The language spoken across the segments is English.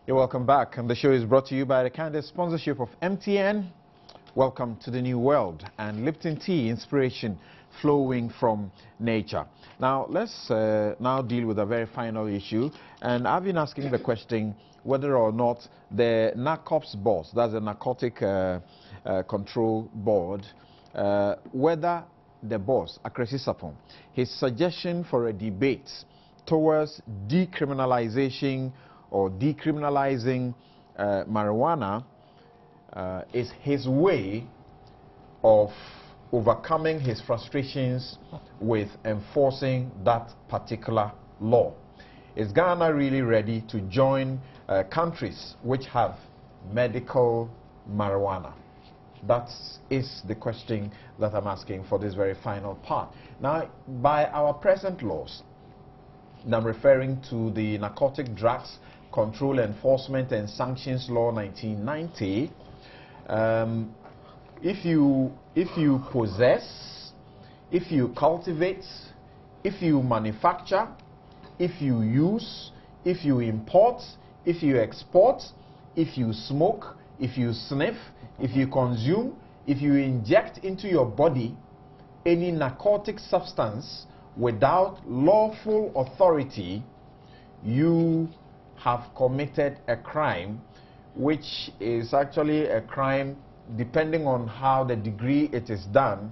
You're welcome back, and the show is brought to you by the kind sponsorship of MTN. Welcome to the new world, and Lipton tea, inspiration flowing from nature. Now let's now deal with a very final issue, and I've been asking the question whether or not the NARCOPS boss, that's the Narcotic Control Board, whether the boss, Akresi Sapon, his suggestion for a debate towards decriminalization or decriminalizing marijuana is his way of overcoming his frustrations with enforcing that particular law. Is Ghana really ready to join countries which have medical marijuana? That is the question that I'm asking for this very final part. Now, by our present laws, and I'm referring to the Narcotic Drugs Control Enforcement and Sanctions Law 1990, if you possess, if you cultivate, if you manufacture, if you use, if you import, if you export, if you smoke, if you sniff, if you consume, if you inject into your body any narcotic substance without lawful authority, you have committed a crime, which is actually a crime, depending on how the degree it is done,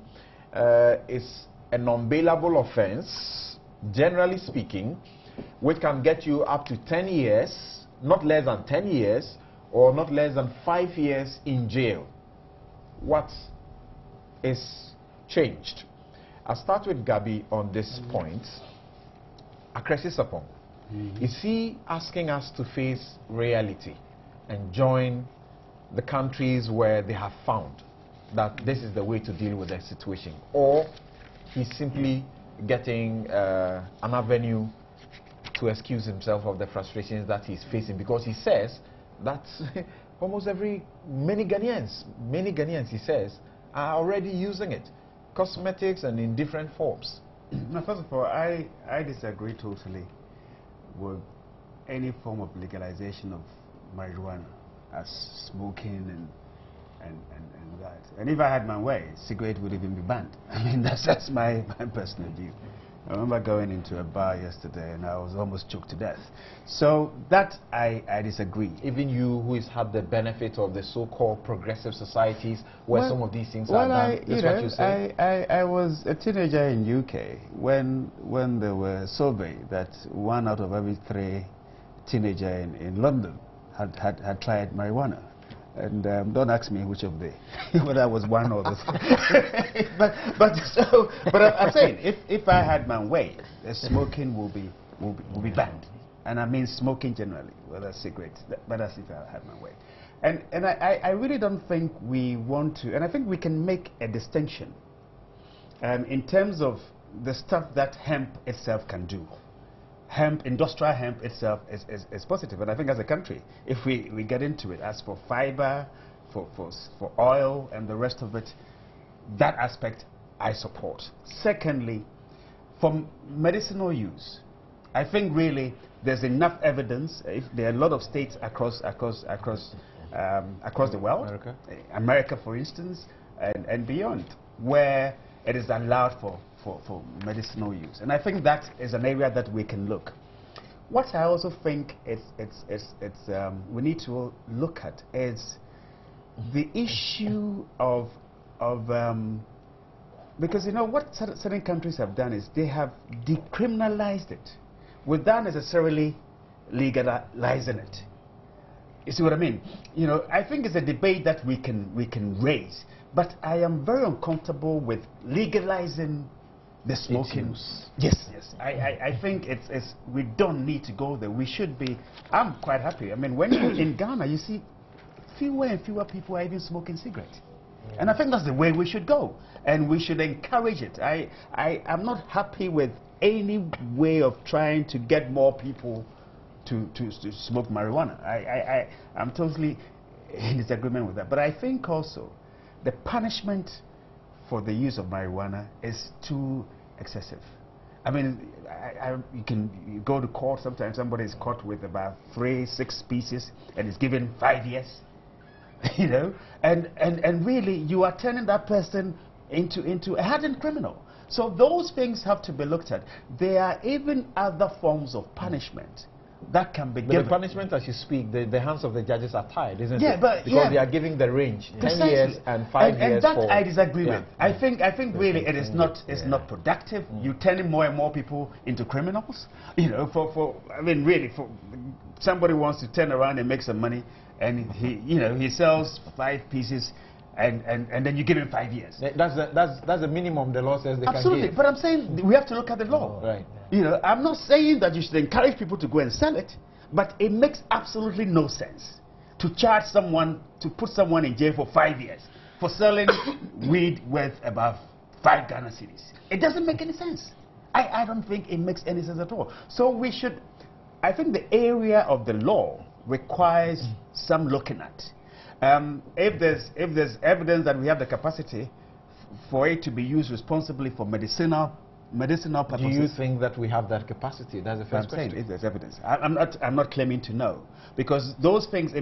is a non-bailable offense, generally speaking, which can get you up to 10 years, not less than 10 years, or not less than 5 years in jail. What is changed? I'll start with Gabi on this point. Akresi Sapon, is he asking us to face reality and join the countries where they have found that this is the way to deal with the situation? Or he's simply getting an avenue to excuse himself of the frustrations that he's facing? Because he says that almost many Ghanaians, he says, are already using it. Cosmetics and in different forms. Now, first of all, I disagree totally with any form of legalization of marijuana as smoking and that. And if I had my way, cigarette would even be banned. I mean, that's my personal view. I remember going into a bar yesterday and I was almost choked to death. So that I disagree. Even you, who has had the benefit of the so-called progressive societies where some of these things are done, that's what you say? I was a teenager in UK when there were survey that 1 out of every 3 teenager in London had tried marijuana. And don't ask me which of the, whether I was one or the but I'm saying if I had my way, smoking will be banned, and I mean smoking generally, whether cigarettes. But that's if I had my way, and I really don't think we want to, and I think we can make a distinction in terms of the stuff that hemp itself can do. Hemp, industrial hemp itself is positive, and I think as a country, if we get into it, as for fiber, for oil and the rest of it, that aspect I support. Secondly, for medicinal use, I think really there's enough evidence. If there are a lot of states across the world, America for instance, and beyond, where it is allowed for medicinal use, and I think that is an area that we can look. What I also think we need to look at is the issue of because you know what certain countries have done is they have decriminalized it without necessarily legalizing it. You see what I mean? You know, I think it's a debate that we can raise, but I am very uncomfortable with legalizing the smoking. Yes. I think we don't need to go there. We should be. I'm quite happy. I mean, when you're in Ghana, you see fewer and fewer people are even smoking cigarettes. Yeah. And I think that's the way we should go, and we should encourage it. I'm not happy with any way of trying to get more people to smoke marijuana. I'm totally in disagreement with that. But I think also the punishment for the use of marijuana is too excessive. I mean, you go to court. Sometimes somebody is caught with about 3-6 pieces and is given 5 years. You know, and really, you are turning that person into a hardened criminal. So those things have to be looked at. There are even other forms of punishment that can be given. The punishment, as you speak, the hands of the judges are tied, isn't yeah, it? But because they are giving the range, 10 years and 5 years. And that for, I disagree with. I think really it is not productive. You're turning more and more people into criminals. You know, I mean, really, for somebody wants to turn around and make some money, and he sells 5 pieces. And then you give him 5 years. That's the minimum the law says they Absolutely. can give. But I'm saying we have to look at the law. Right. You know, I'm not saying that you should encourage people to go and sell it, but it makes absolutely no sense to charge someone, to put someone in jail for 5 years for selling weed worth above 5 Ghana cedis. It doesn't make any sense. I don't think it makes any sense at all. So we should, I think the area of the law requires some looking at. If there's evidence that we have the capacity for it to be used responsibly for medicinal purposes. Do you think that we have that capacity? That's the first question. Saying, if there's evidence. I'm not claiming to know, because those things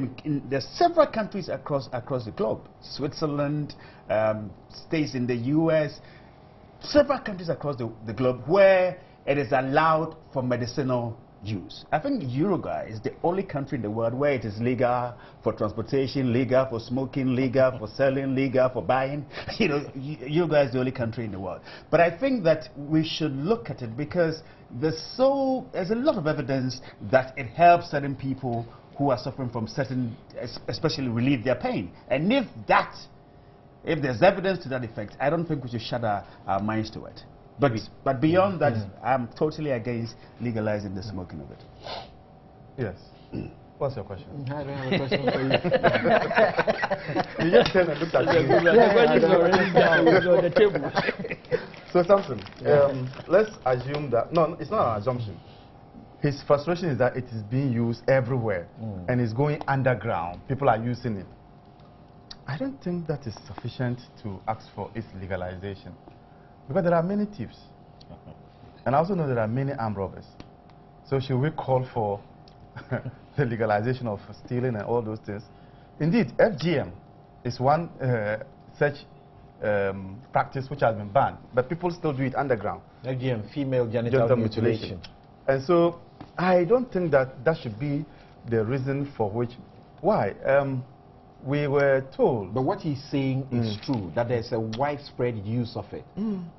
there's several countries across the globe, Switzerland, states in the US, several countries across the globe where it is allowed for medicinal use. I think Uruguay is the only country in the world where it is legal for transportation, legal for smoking, legal for selling, legal for buying. You know, Uruguay is the only country in the world. But I think that we should look at it because there's a lot of evidence that it helps certain people who are suffering from certain, especially relieve their pain. And if there's evidence to that effect, I don't think we should shut our minds to it. But beyond that, I'm totally against legalizing the smoking of it. Yes. What's your question? I don't have a question for you. You just turned and looked at me. The question is already on the table. So Samson, let's assume that, no, it's not an assumption. His frustration is that it is being used everywhere and it's going underground. People are using it. I don't think that is sufficient to ask for its legalization. Because there are many thieves. And I also know there are many armed robbers. So should we call for the legalization of stealing and all those things? Indeed, FGM is one such practice which has been banned, but people still do it underground. FGM, female genital mutilation. And so I don't think that that should be the reason for which. Why? We were told. But what he's saying is true, that there's a widespread use of it.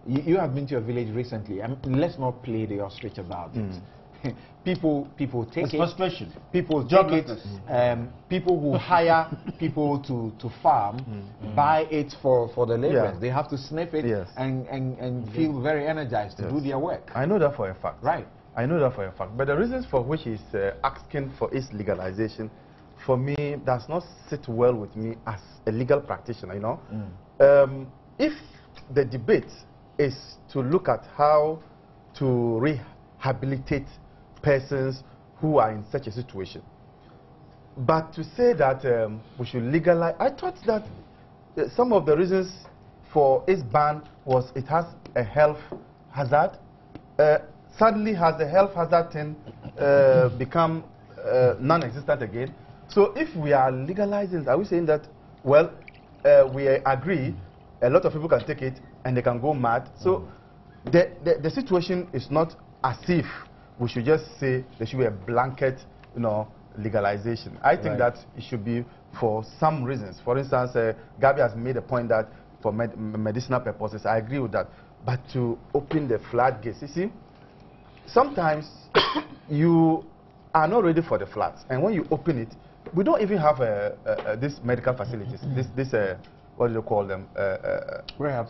You have been to a village recently. Let's not play the ostrich about it. People take it. Frustration. People take it. People who hire people to farm buy it for the laborers. They have to sniff it and feel very energized to do their work. I know that for a fact. Right. I know that for a fact. But the reasons for which he's asking for its legalization, for me, does not sit well with me as a legal practitioner, you know. If the debate is to look at how to rehabilitate persons who are in such a situation, but to say that we should legalize, I thought that some of the reasons for its ban was it has a health hazard. Suddenly has the health hazard thing become non-existent again? So if we are legalizing, are we saying that, well, we agree a lot of people can take it and they can go mad? So the situation is not as if we should just say there should be a blanket, you know, legalization. I think that it should be for some reasons. For instance, Gabi has made a point that for medicinal purposes, I agree with that. But to open the floodgates, you see, sometimes you are not ready for the floods. And when you open it, we don't even have these medical facilities, this what do you call them? Rehab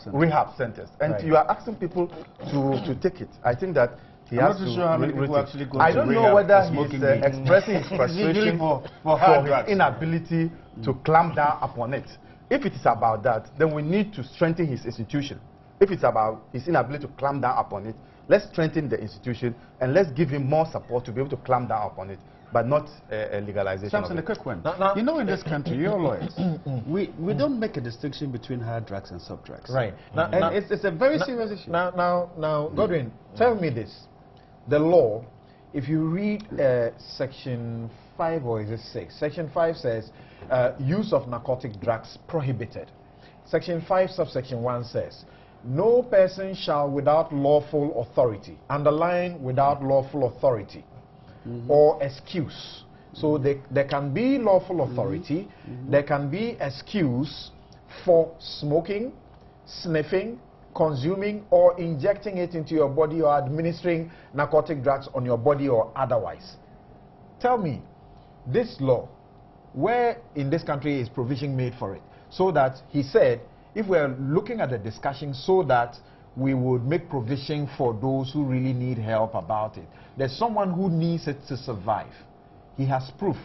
centers. And you are asking people to take it. I think that he has to. Sure how many people actually go I to don't know rehab whether he's expressing his frustration for his inability to clamp down upon it. If it is about that, then we need to strengthen his institution. If it's about his inability to clamp down upon it, let's strengthen the institution and let's give him more support to be able to clamp down upon it. but not a legalization. Samson, a quick one. You know, in this country, you're lawyers. we don't make a distinction between hard drugs and soft drugs. Right. And it's a very serious issue. Now, Godwin, tell me this. The law, if you read Section 5, or is it 6? Section 5 says, use of narcotic drugs prohibited. Section 5, subsection 1 says, no person shall without lawful authority, underline without lawful authority, or excuse. So there can be lawful authority, there can be excuse for smoking, sniffing, consuming, or injecting it into your body, or administering narcotic drugs on your body or otherwise. Tell me, this law, where in this country is provision made for it? So that, he said, if we're looking at the discussion, so that we would make provision for those who really need help about it. There's someone who needs it to survive. He has proof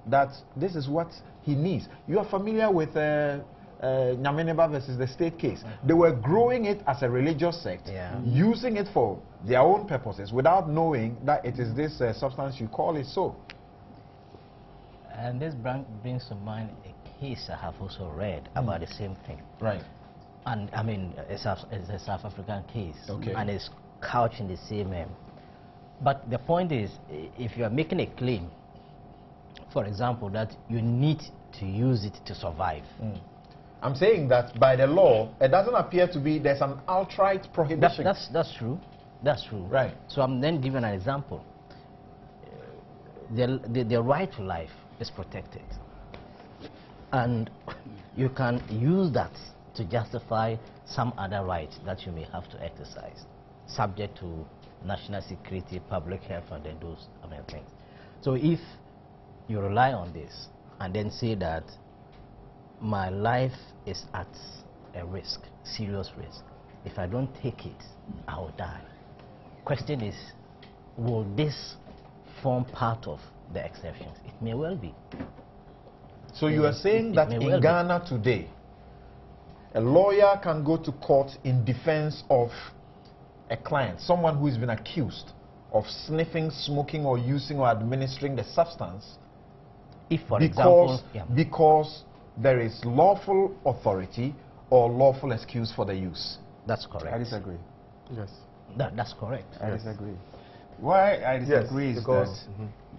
that this is what he needs. You are familiar with Nyameneba versus the state case. They were growing it as a religious sect, using it for their own purposes without knowing that it is this substance you call it so. And this brings to mind a case I have also read about the same thing. Right. And I mean, it's a South African case, okay, and it's couched in the same but the point is, if you are making a claim, for example, that you need to use it to survive. I'm saying that by the law, it doesn't appear to be, there's an outright prohibition. That's true. That's true. Right. So I'm then giving an example. The right to life is protected. And you can use that to justify some other right that you may have to exercise, subject to national security, public health, and then those other things. So if you rely on this and then say that my life is at a risk, serious risk, if I don't take it, I will die. Question is, will this form part of the exceptions? It may well be. So you are saying that in Ghana today, a lawyer can go to court in defense of a client, someone who has been accused of sniffing, smoking, or using or administering the substance, if, for example, because there is lawful authority or lawful excuse for the use. That's correct. I disagree. Yes. That's correct. I disagree. Why I disagree is that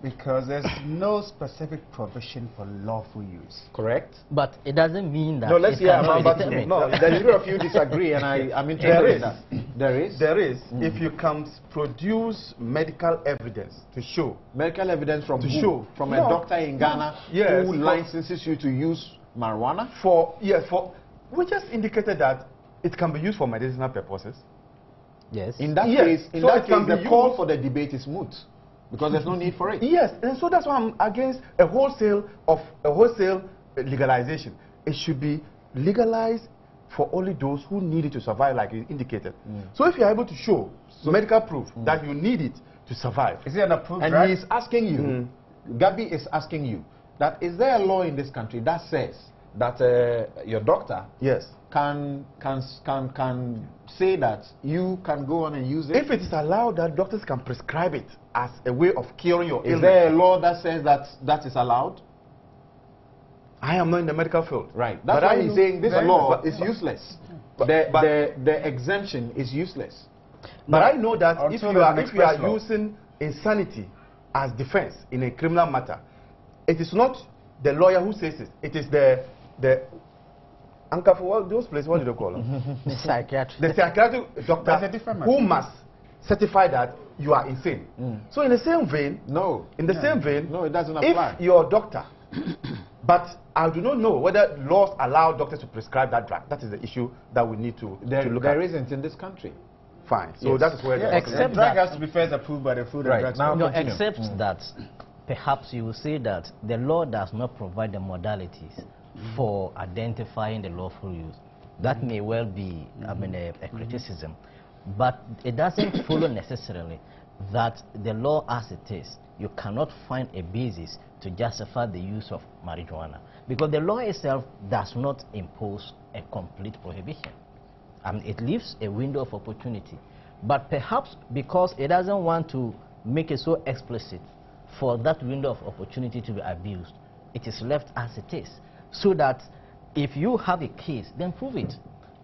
because there's no specific provision for lawful use. Correct. But it doesn't mean that. No, let's hear about it. No, the two of you disagree, and I'm interested in that. There is. If you can produce medical evidence to show. Medical evidence from who? From a doctor in Ghana who licenses you to use marijuana? We just indicated that it can be used for medicinal purposes. Yes. In that case, the call for the debate is moot, because there's no need for it. Yes, and so that's why I'm against a wholesale legalization. It should be legalized for only those who need it to survive, like you indicated. So if you're able to show medical proof that you need it to survive, is it an approved and he's asking you, Gabi is asking you, that is there a law in this country that says that your doctor can say that you can go on and use it? If it is allowed that doctors can prescribe it as a way of curing your illness. Is there a law that says that that is allowed? I am not in the medical field. Right. That's why he's saying this law is useless. The exemption is useless. But I know that if you are using insanity as defense in a criminal matter, it is not the lawyer who says it. It is the anchor for those places, what do they call them? The psychiatrist. The psychiatric doctor who must certify that you are insane. So in the same vein, no, it doesn't apply. If you're a doctor, but I do not know whether laws allow doctors to prescribe that drug. That is the issue that we need to look at. There isn't in this country. Fine. So that is where except drug has to be first approved by the Food and Drugs. No, except that perhaps you will say that the law does not provide the modalities for identifying the lawful use. That may well be, a criticism, but it doesn't follow necessarily that the law as it is, you cannot find a basis to justify the use of marijuana, because the law itself does not impose a complete prohibition. It leaves a window of opportunity, but perhaps because it doesn't want to make it so explicit for that window of opportunity to be abused, it is left as it is. So that if you have a case, then prove it.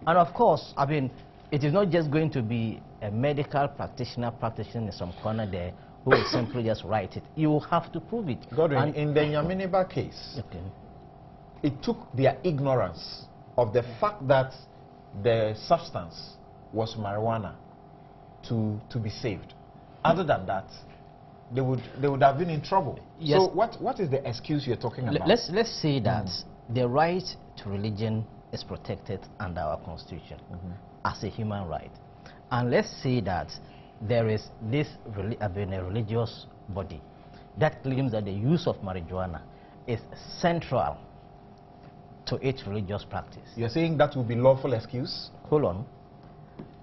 And of course, I mean, it is not just going to be a medical practitioner in some corner there who will simply just write it. You have to prove it. Godwin, in the Nyaminiba case, okay, it took their ignorance of the fact that the substance was marijuana to be saved. Other than that, they would have been in trouble. Yes. So what is the excuse you're talking about? Let's say that the right to religion is protected under our constitution as a human right. And let's say that there is this a religious body that claims that the use of marijuana is central to its religious practice. You're saying that would be lawful excuse? Hold on.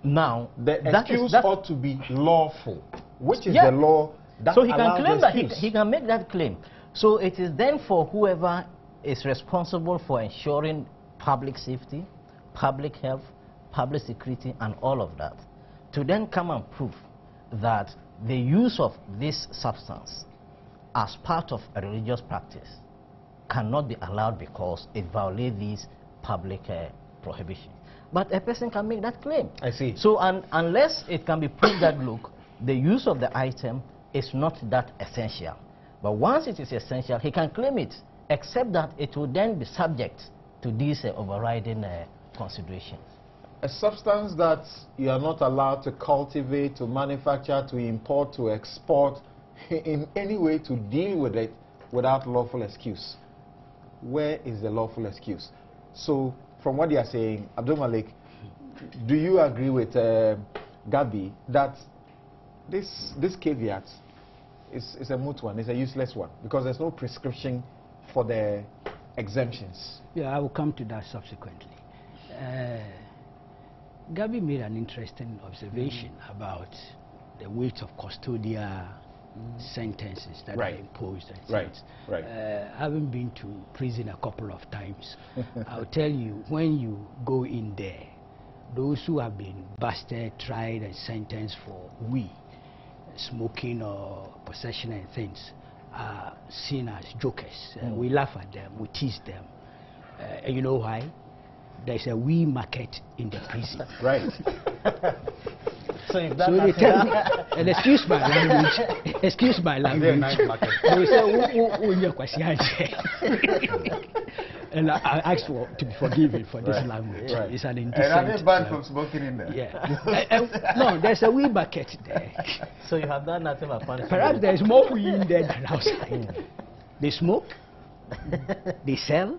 Now, the excuse ought to be lawful. Which is yeah, the law that so he can allows claim the that excuse? he can make that claim. So it is then for whoever is responsible for ensuring public safety, public health, public security, and all of that, to then come and prove that the use of this substance as part of a religious practice cannot be allowed because it violates these public prohibitions. But a person can make that claim. I see. So unless it can be proved that, look, the use of the item is not that essential. But once it is essential, he can claim it, except that it will then be subject to these overriding considerations. A substance that you are not allowed to cultivate, to manufacture, to import, to export, in any way to deal with it without lawful excuse. Where is the lawful excuse? So, from what you are saying, Abdul Malik, do you agree with Gabi that this caveat is a moot one, it's a useless one, because there's no prescription for the exemptions? Yeah, I will come to that subsequently. Gabi made an interesting observation about the weight of custodial sentences that are imposed. And having been to prison a couple of times, I'll tell you, when you go in there, those who have been busted, tried, and sentenced for smoking or possession and things, are seen as jokers. We laugh at them, we tease them. And you know why? There's a market in the prison. Right. So they tell me, and excuse my language, excuse my language. They say, and I asked to be forgiven for this language. Right. It's an indecent. And are they banned from smoking in there? Yeah. No, there's a wee bucket there. So you have done nothing but punishment. Perhaps there's more weed in there than outside. They smoke, they sell,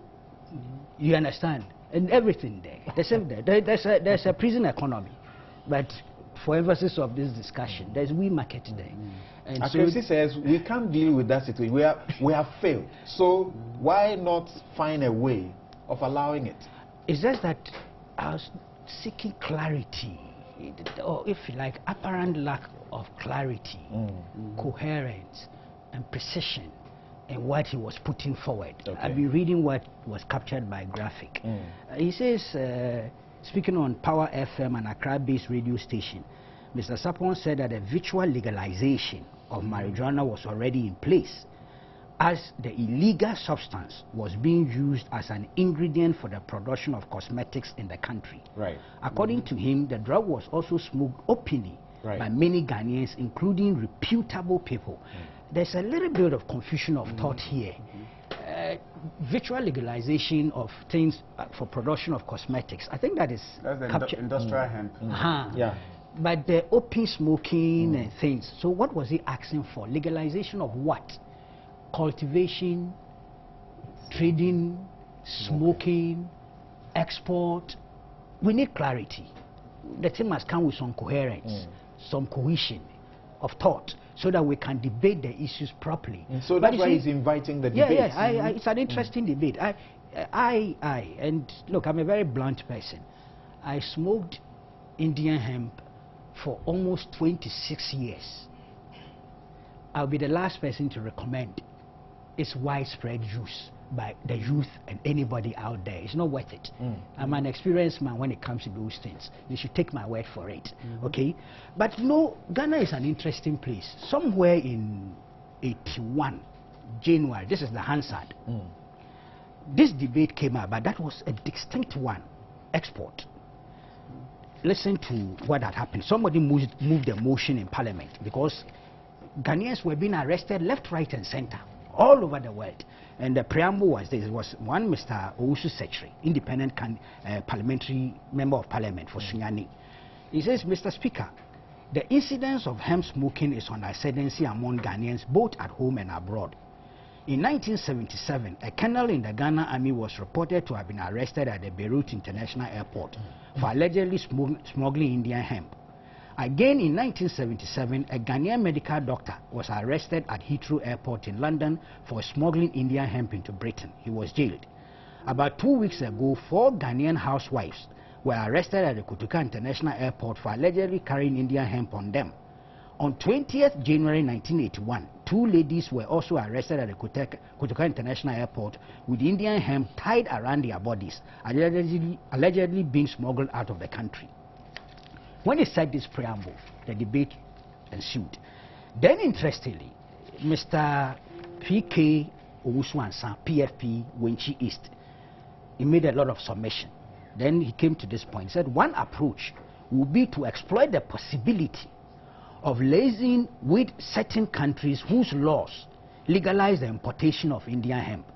you understand, and everything there. There's a prison economy, but for emphasis of this discussion, there's wee market there. And Akresi says we can't deal with that situation. We have failed. So why not find a way of allowing it? It's just that I was seeking clarity, or if you like, apparent lack of clarity, coherence, and precision in what he was putting forward. Okay. I've been reading what was captured by Graphic. He says, speaking on Power FM and Accra-based radio station, Mr. Sapon said that a virtual legalization of marijuana was already in place, as the illegal substance was being used as an ingredient for the production of cosmetics in the country. Right. According to him, the drug was also smoked openly by many Ghanaians, including reputable people. There's a little bit of confusion of thought here. Virtual legalization of things for production of cosmetics, I think that is that's the industrial hemp. Yeah. But the open smoking and things, so what was he asking for? Legalization of what? Cultivation, trading, smoking, export. We need clarity. The thing must come with some coherence, some cohesion of thought, so that we can debate the issues properly. So that's why he's inviting the debate. It's an interesting debate. And look, I'm a very blunt person. I smoked Indian hemp for almost 26 years. I'll be the last person to recommend its widespread use by the youth and anybody out there. It's not worth it. I'm an experienced man when it comes to those things. You should take my word for it, okay? But no, Ghana is an interesting place. Somewhere in 1981, January, this is the Hansard. This debate came out, but that was a distinct one, export. Listen to what had happened. Somebody moved a motion in Parliament because Ghanaians were being arrested left, right, and center all over the world. And the preamble was this: it was one Mr. Owusu Secretary, independent parliamentary member of Parliament for Sunyani. He says, Mr. Speaker, the incidence of hemp smoking is on ascendancy among Ghanaians both at home and abroad. In 1977, a colonel in the Ghana Army was reported to have been arrested at the Beirut International Airport for allegedly smuggling Indian hemp. Again in 1977, a Ghanaian medical doctor was arrested at Heathrow Airport in London for smuggling Indian hemp into Britain. He was jailed. About 2 weeks ago, 4 Ghanaian housewives were arrested at the Kotoka International Airport for allegedly carrying Indian hemp on them. On 20th January 1981, 2 ladies were also arrested at the Kotoka International Airport with Indian hemp tied around their bodies, allegedly being smuggled out of the country. When he said this preamble, the debate ensued. Then, interestingly, Mr. P.K. Owusu-Ansah, PFP, Wenchi East, he made a lot of submission. Then he came to this point. He said one approach would be to exploit the possibility of liaising with certain countries whose laws legalize the importation of Indian hemp.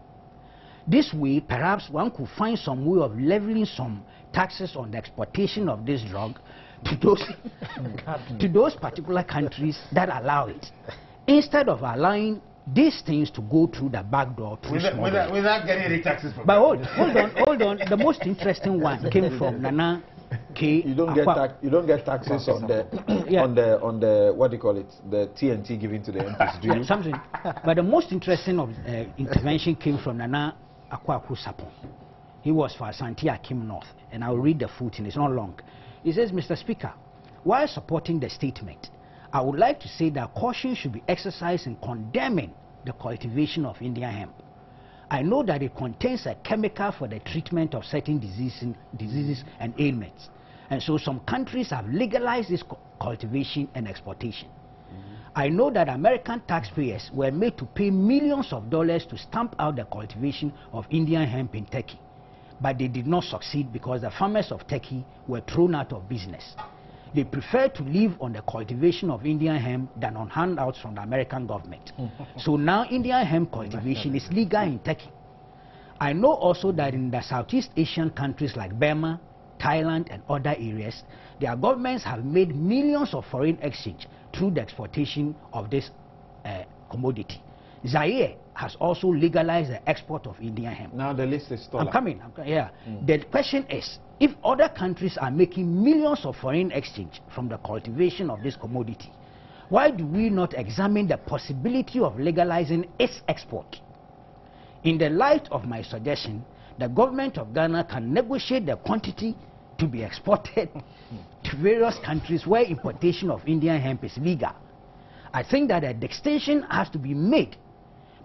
This way, perhaps one could find some way of leveling some taxes on the exportation of this drug to those particular countries that allow it, instead of allowing these things to go through the back door without getting any taxes from But hold on. The most interesting one came from Nana K. You don't get taxes on the on the what do you call it, the TNT given to the MPs, do you? Something. But the most interesting of intervention came from Nana Akwaku Sapon. He was for Asante Akim North, and I'll read the footing. It's not long. He says, Mr. Speaker, while supporting the statement, I would like to say that caution should be exercised in condemning the cultivation of Indian hemp. I know that it contains a chemical for the treatment of certain diseases and ailments. And so some countries have legalized this cultivation and exportation. I know that American taxpayers were made to pay millions of dollars to stamp out the cultivation of Indian hemp in Turkey. But they did not succeed because the farmers of Turkey were thrown out of business. They prefer to live on the cultivation of Indian hemp than on handouts from the American government. So now Indian hemp cultivation is legal in Turkey. I know also that in the Southeast Asian countries like Burma, Thailand and other areas, their governments have made millions of foreign exchange through the exportation of this commodity. Zaire has also legalized the export of Indian hemp. Now the list is still. I'm coming. Yeah. The question is, if other countries are making millions of foreign exchange from the cultivation of this commodity, why do we not examine the possibility of legalizing its export? In the light of my suggestion, the government of Ghana can negotiate the quantity to be exported to various countries where importation of Indian hemp is legal. I think that a distinction has to be made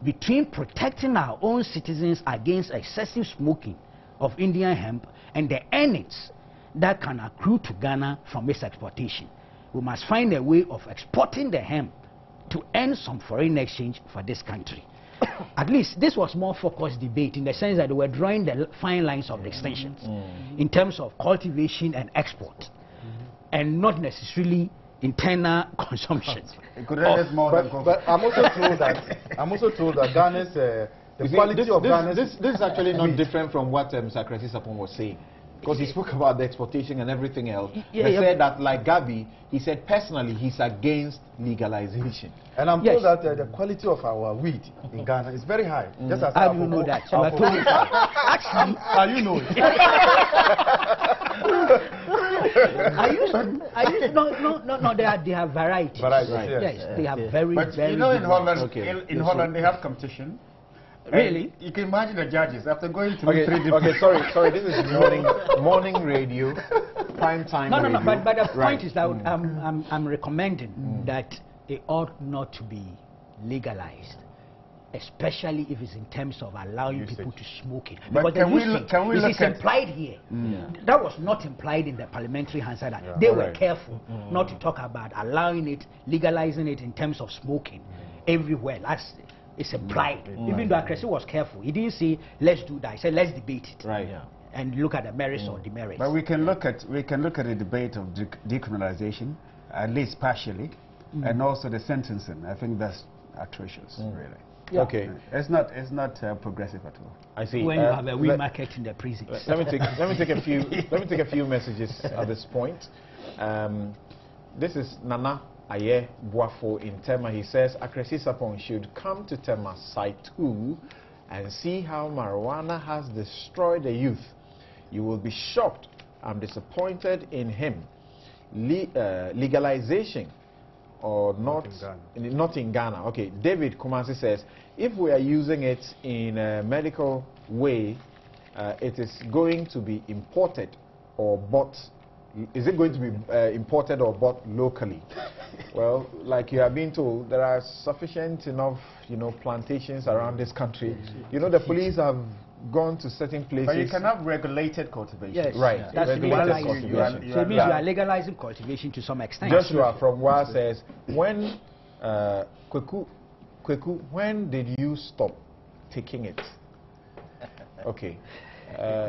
between protecting our own citizens against excessive smoking of Indian hemp and the earnings that can accrue to Ghana from its exportation. We must find a way of exporting the hemp to earn some foreign exchange for this country. At least this was more focused debate in the sense that they were drawing the fine lines of distinctions in terms of cultivation and export, and not necessarily internal consumption. But I'm also told that Ghana's the quality of Ghana's. This is actually not different from what Secretary Sapon was saying, because he spoke about the exportation and everything else. He said that, like Gabi, he said personally he's against legalization. And I'm told that the quality of our weed in Ghana is very high. Just as how do you know that? So I told you. Actually, you know it. No, they have varieties. Yes, they have very. But very you know, in Holland, okay. Holland they have competition. Really? You can imagine the judges after going through 3 different. Okay, sorry. This is morning radio, prime time. No. Radio. But the point is that I'm recommending that it ought not to be legalized, especially if it's in terms of allowing people to smoke it. But because can we look it's at implied here. That was not implied in the parliamentary Hansard. They were careful not to talk about allowing it, legalizing it in terms of smoking. everywhere. It's implied. Even though Akresi was careful, he didn't say let's do that. He said let's debate it. Right. Yeah. And look at the merits or demerits. But we can look at the debate of decriminalization, at least partially, and also the sentencing. I think that's atrocious, really. Yeah. Okay. It's not progressive at all. I see. When you have a wee market in the prisons. Let me take a few messages at this point. This is Nana Aye Boafo in Tema. He says Akresi Sapon should come to Tema Site 2 and see how marijuana has destroyed the youth. You will be shocked. I'm disappointed in him. Legalization or not in Ghana. Okay, David Kumasi says if we are using it in a medical way, it is going to be imported or bought. Is it going to be imported or bought locally? Well, like you have been told, there are sufficient enough, plantations around this country. The police have gone to certain places. But you can have regulated cultivation. Yes, right. That's regulated cultivation. So it means you are legalizing cultivation to some extent. Joshua from WA says, when Kweku, when did you stop taking it? Okay.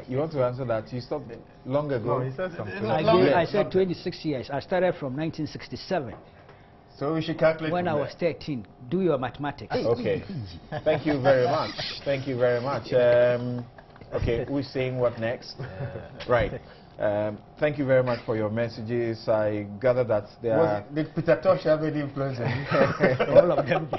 You want to answer that? You stopped long ago. No, he said something. I said 26 years. I started from 1967. So we should calculate when I was 13. Do your mathematics. Okay. Thank you very much. Thank you very much. Okay, we're saying what next? Right. Thank you very much for your messages. I gather that there are... Did Peter Tosh have any influence? All of them.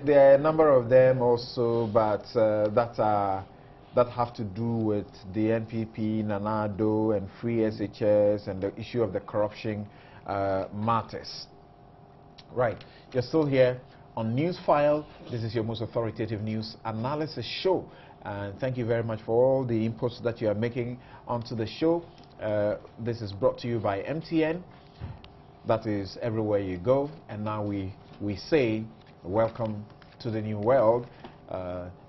There are a number of them also, but that have to do with the NPP, Nanado, and Free SHS, and the issue of the corruption matters. Right. You're still here on Newsfile. This is your most authoritative news analysis show. And thank you very much for all the inputs that you are making onto the show. This is brought to you by MTN. That is everywhere you go. And now we say welcome to the new world.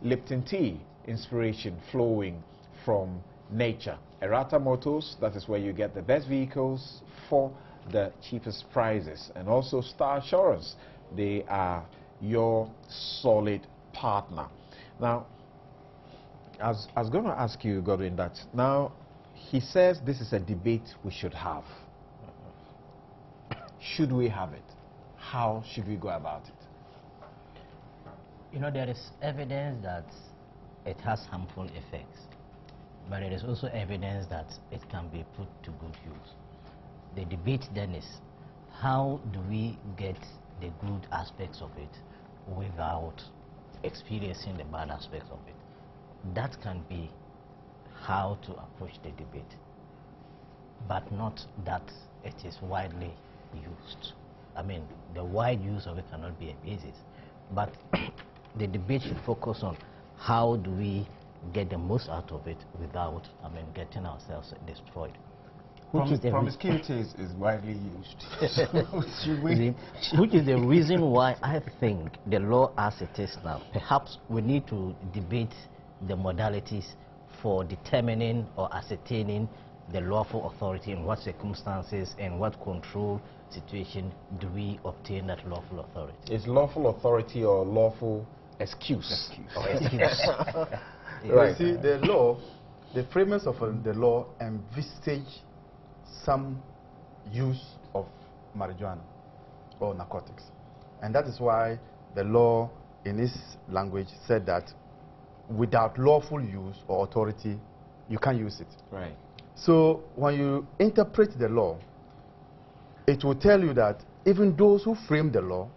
Lipton tea, inspiration flowing from nature. Errata Motors, that is where you get the best vehicles for the cheapest prices. And also Star Assurance, they are your solid partner. Now, I was going to ask you, Godwin, that now he says this is a debate we should have. Should we have it? How should we go about it? There is evidence that it has harmful effects, but there is also evidence that it can be put to good use. The debate then is, how do we get the good aspects of it without experiencing the bad aspects of it? That can be how to approach the debate, but not that it is widely used. I mean, the wide use of it cannot be a basis, but the debate should focus on how do we get the most out of it without, getting ourselves destroyed. Promiscuity is widely used. Which is the reason why I think the law as it is now, perhaps we need to debate the modalities for determining or ascertaining the lawful authority, in what circumstances and what control situation do we obtain that lawful authority. Is lawful authority or lawful excuse? Excuse. Right. You see, the law, the framers of the law envisage some use of marijuana or narcotics. And that is why the law, in its language, said that without lawful use or authority, you can't use it. Right. So when you interpret the law, it will tell you that even those who framed the law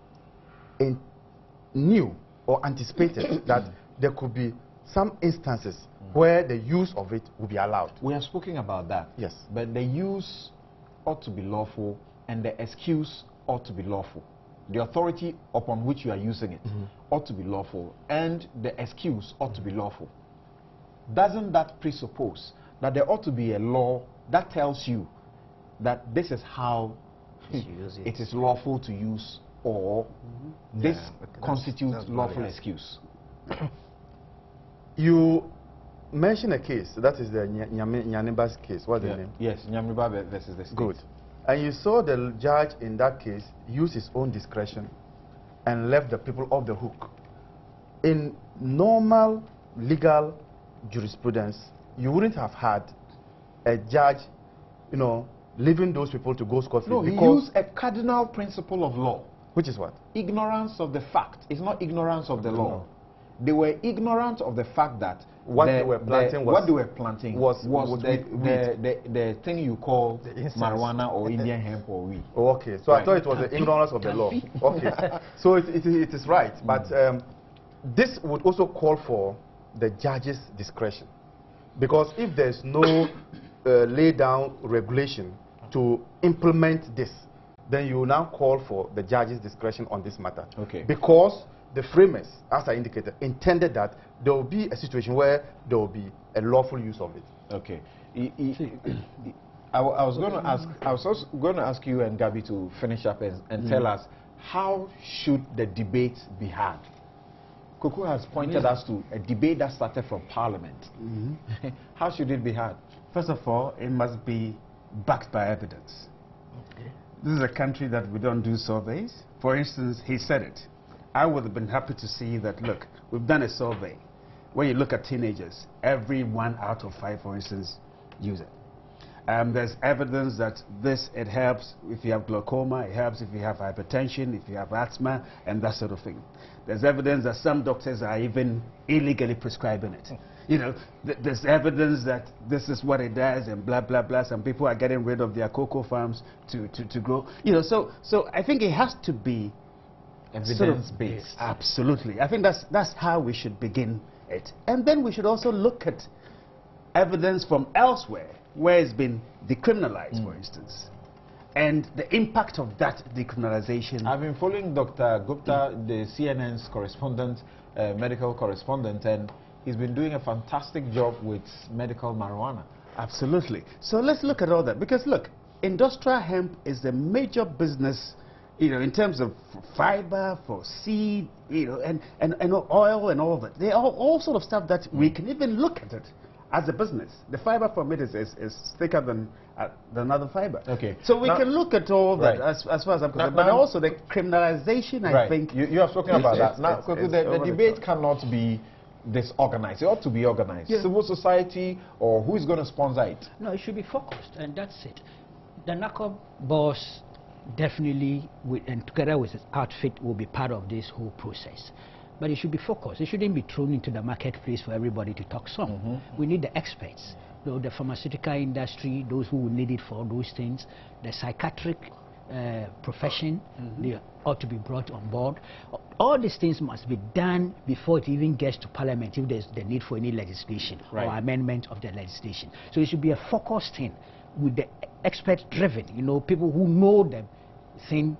knew or anticipated that there could be some instances where the use of it will be allowed. We have spoken about that. Yes. But the use ought to be lawful and the excuse ought to be lawful. The authority upon which you are using it ought to be lawful and the excuse ought to be lawful. Doesn't that presuppose that there ought to be a law that tells you that this is how it is lawful to use, or this constitutes that's lawful excuse? You mentioned a case, that is the Nyaniba's case. What's the name? Yes, Nyaniba versus the state. Good. And you saw the judge in that case use his own discretion and left the people off the hook. In normal legal jurisprudence, you wouldn't have had a judge, you know, leaving those people to go scot-free. No, he used a cardinal principle of law. Which is what? Ignorance of the fact. It's not ignorance of the law. They were ignorant of the fact that what they were planting was the thing you call marijuana or Indian hemp or weed. Oh, okay, so I thought it was the ignorance of the law. Okay, so it is right, but this would also call for the judge's discretion, because if there's no lay down regulation to implement this, then you will now call for the judge's discretion on this matter. Okay. Because the framers, as I indicated, intended that there will be a situation where there will be a lawful use of it. Okay. I was also going to ask you and Gabi to finish up and tell us, how should the debate be had? Kuku has pointed us to a debate that started from Parliament. How should it be had? First of all, it must be backed by evidence. Okay. This is a country that we don't do surveys. For instance, he said it. I would have been happy to see that, look, we've done a survey. When you look at teenagers, every 1 out of 5, for instance, use it. There's evidence that it helps if you have glaucoma, it helps if you have hypertension, if you have asthma, and that sort of thing. There's evidence that some doctors are even illegally prescribing it. You know, there's evidence that this is what it does and blah, blah, blah. Some people are getting rid of their cocoa farms to grow. You know, so I think it has to be evidence-based. Absolutely. I think that's how we should begin it. And then we should also look at evidence from elsewhere, where it's been decriminalized, for instance, and the impact of that decriminalization. I've been following Dr. Gupta, the CNN's correspondent, medical correspondent, and he's been doing a fantastic job with medical marijuana. Absolutely. So let's look at all that, because look, industrial hemp is the major business, you know, in terms of fiber, for seed, you know, and oil and all that. They are all sort of stuff that we can even look at it as a business. The fiber from it is thicker than other fiber. Okay. So we can look at all that as far as I'm concerned. But also the criminalization, I think. You have spoken about that. Now, the debate cannot be disorganized. It ought to be organized. Yeah. Civil society, or who is going to sponsor it? No, it should be focused, and that's it. The NACOB boss definitely, and together with his outfit, will be part of this whole process. But it should be focused. It shouldn't be thrown into the marketplace for everybody to talk some. We need the experts, the pharmaceutical industry, those who will need it for those things, the psychiatric profession, they ought to be brought on board. All these things must be done before it even gets to Parliament, if there's the need for any legislation or amendment of the legislation. So it should be a focused thing with the expert-driven, you know, people who know the thing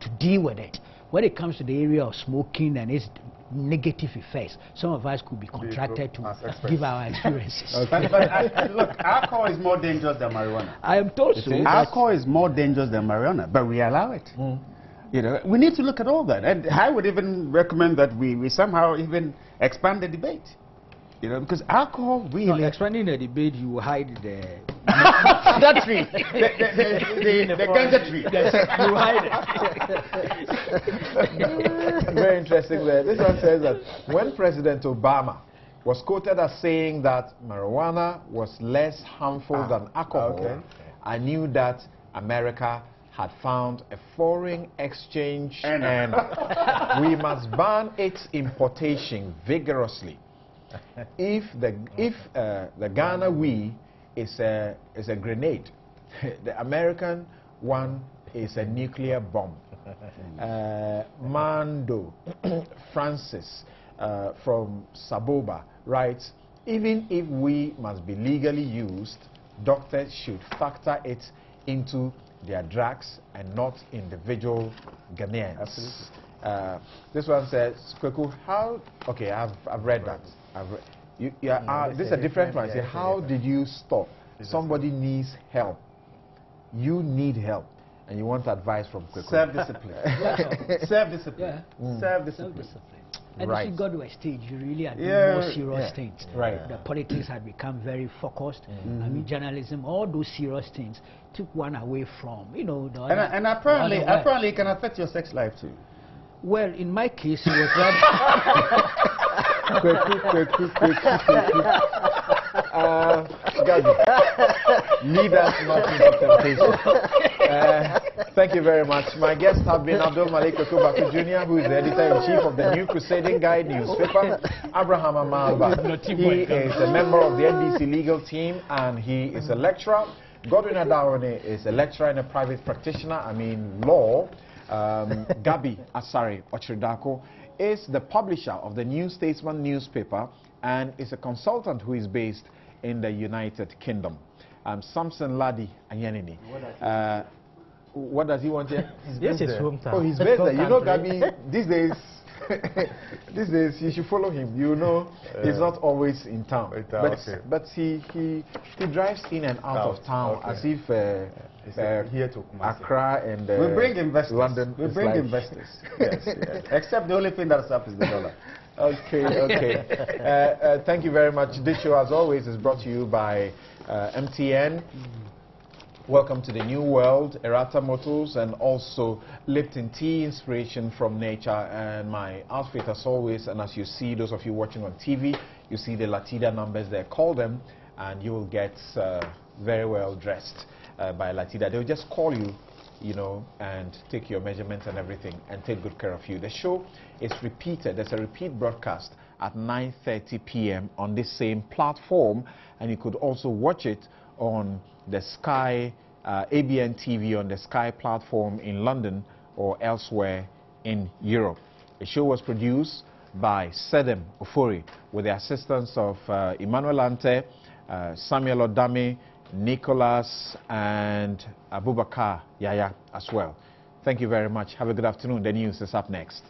to deal with it. When it comes to the area of smoking and its negative effects, some of us could be contracted to give our experiences. But look, alcohol is more dangerous than marijuana. I am told so. Alcohol is more dangerous than marijuana, but we allow it. You know, we need to look at all that. And I would even recommend that we somehow even expand the debate. You know, because alcohol really... No, expanding the debate, you hide the... that tree. The ganja tree. You hide it. Very interesting there. This one says that when President Obama was quoted as saying that marijuana was less harmful than alcohol, I knew that America had found a foreign exchange and we must ban its importation vigorously. If the Ghana weed is a grenade, the American one is a nuclear bomb. Mando Francis from Saboba writes, even if we must be legally used, doctors should factor it into their drugs and not individual Ghanaians. Absolutely. This one says, Kweku, how? Okay, I've read that. This is a different one. Say, how did you stop? Somebody needs help. You need help, and you want advice from Kweku. Self-discipline. Self-discipline. Yeah. Self-discipline. And if you go to a stage, you really are doing more serious things. Right. The politics had become very focused. I mean, journalism, all those serious things took one away from, you know, the other. And apparently it can affect your sex life too. Well, in my case, it was rather... Gabi, lead us not into temptation. Thank you very much. My guests have been Abdul Malik Okubaku Jr., who is the editor-in-chief of the New Crusading Guide newspaper, Abraham Amalba. He is a member of the NBC legal team, and he is a lecturer. Godwin Adawane is a lecturer and a private practitioner, law. Gabi Asare Ochridako is the publisher of the New Statesman newspaper and is a consultant who is based in the United Kingdom. Samson Ladi Anyanini. What does he want here? Yes, his hometown. Oh, he's based there. You know, Gabi, these days, you should follow him. You know, he's not always in town. But he drives in and out of town as if here to Accra and we bring investors. London. We bring investors. Yes, yes. Except the only thing that's up is the dollar. Okay. Thank you very much. This show, as always, is brought to you by MTN. Welcome to the new world, Errata Motors, and also Lipton Tea, inspiration from nature. And my outfit, as always, and as you see, those of you watching on TV, you see the Latida numbers there. Call them, and you will get very well dressed by Latida. They'll just call you, and take your measurements and everything, and take good care of you. The show is repeated. There's a repeat broadcast at 9:30 p.m. on this same platform, and you could also watch it on the Sky, ABN TV on the Sky platform in London or elsewhere in Europe. The show was produced by Sedem Ofori with the assistance of Emmanuel Ante, Samuel Odame, Nicholas, and Abubakar Yaya as well. Thank you very much. Have a good afternoon. The news is up next.